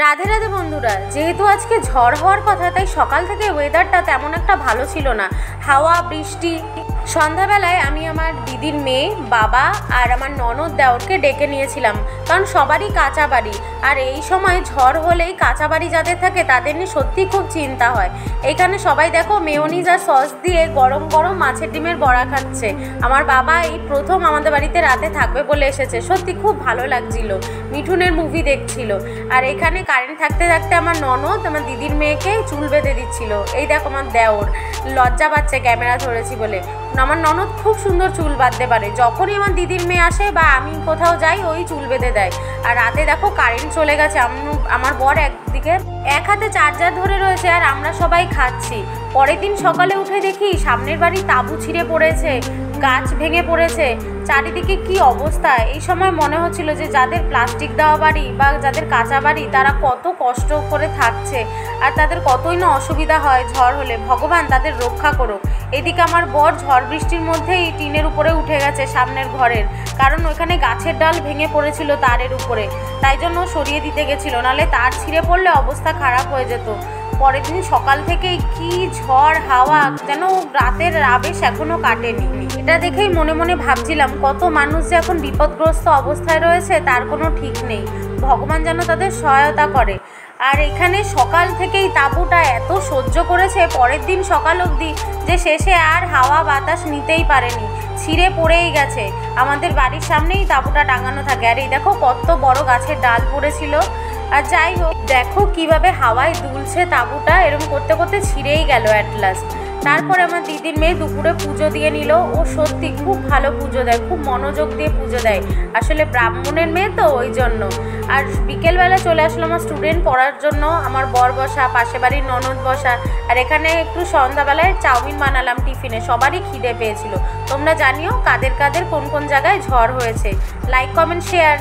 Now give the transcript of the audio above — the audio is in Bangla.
রাধে রাধে বন্ধুরা, যেহেতু আজকে ঝড় হওয়ার কথা তাই সকাল থেকে ওয়েদারটা তেমন একটা ভালো ছিল না। হাওয়া বৃষ্টি। সন্ধ্যাবেলায় আমি আমার দিদির মেয়ে, বাবা আর আমার ননদ দেওরকে ডেকে নিয়েছিলাম, কারণ সবারই কাঁচা বাড়ি। আর এই সময় ঝড় হলেই কাঁচা বাড়ি যাদের থাকে তাদের নিয়ে সত্যি খুব চিন্তা হয়। এখানে সবাই দেখো মেয়োনিজ আর সস দিয়ে গরম গরম মাছের ডিমের বড়া খাচ্ছে। আমার বাবা এই প্রথম আমাদের বাড়িতে রাতে থাকবে বলে এসেছে, সত্যি খুব ভালো লাগছিল। মিঠুনের মুভি দেখছিল। আর এখানে কারেন্ট থাকতে থাকতে আমার ননদ আমার দিদির মেয়েকে চুল বেঁধে দিচ্ছিল। এই দেখো আমার দেওর লজ্জা পাচ্ছে ক্যামেরা ধরেছি বলে। আমার ননদ খুব সুন্দর চুল বাঁধতে পারে, যখনই আমার দিদির মেয়ে আসে বা আমি কোথাও যাই ওই চুল বেঁধে দেয়। আর রাতে দেখো কারেন্ট চলে গেছে, আমার বর একদিকে এক হাতে চার্জার ধরে রয়েছে আর আমরা সবাই খাচ্ছি। পরের দিন সকালে উঠে দেখি সামনের বাড়ি তাঁবু ছিঁড়ে পড়েছে, গাছ ভেঙে পড়েছে, চারিদিকে কি অবস্থা। এই সময় মনে হচ্ছিল যে যাদের প্লাস্টিক দেওয়া বাড়ি বা যাদের কাঁচা বাড়ি তারা কত কষ্ট করে থাকছে আর তাদের কতই না অসুবিধা হয় ঝড় হলে। ভগবান তাদের রক্ষা করুক। এদিকে আমার বর ঝড় বৃষ্টির মধ্যেই টিনের উপরে উঠে গেছে সামনের ঘরের, কারণ ওইখানে গাছের ডাল ভেঙে পড়েছিল তারের উপরে, তাই জন্য সরিয়ে দিতে গেছিলো, নাহলে তার ছিঁড়ে পড়লে অবস্থা খারাপ হয়ে যেত। পরের দিন সকাল থেকেই কি ঝড় হাওয়া, যেন রাতের আবেশ এখনও কাটেনি। এটা দেখেই মনে মনে ভাবছিলাম কত মানুষ যে এখন বিপদগ্রস্ত অবস্থায় রয়েছে তার কোনো ঠিক নেই। ভগবান যেন তাদের সহায়তা করে। আর এখানে সকাল থেকেই তাঁবুটা এত সহ্য করেছে পরের দিন সকাল অবধি যে শেষে আর হাওয়া বাতাস নিতেই পারেনি, ছিঁড়ে পড়েই গেছে। আমাদের বাড়ির সামনেই তাঁবুটা টাঙানো থাকে। আর এই দেখো কত বড় গাছের ডাল পড়েছিল। আর যাই হোক, দেখো কিভাবে হাওয়ায় দুলছে তাঁবুটা, এরকম করতে করতে ছিঁড়েই গেল অ্যাট লাস্ট। তারপরে আমার দিদির মেয়ে দুপুরে পুজো দিয়ে নিল। ও সত্যি খুব ভালো পুজো দেয়, খুব মনোযোগ দিয়ে পুজো দেয়, আসলে ব্রাহ্মণের মেয়ে তো ওই জন্য। আর বিকেলবেলা চলে আসলো আমার স্টুডেন্ট পড়ার জন্য, আমার বর বসা, পাশে বাড়ির ননদ বসা। আর এখানে একটু সন্ধ্যাবেলায় চাউমিন বানালাম টিফিনে, সবারই খিদে পেয়েছিল। তোমরা জানিও কাদের কাদের কোন কোন জায়গায় ঝড় হয়েছে। Like comment share.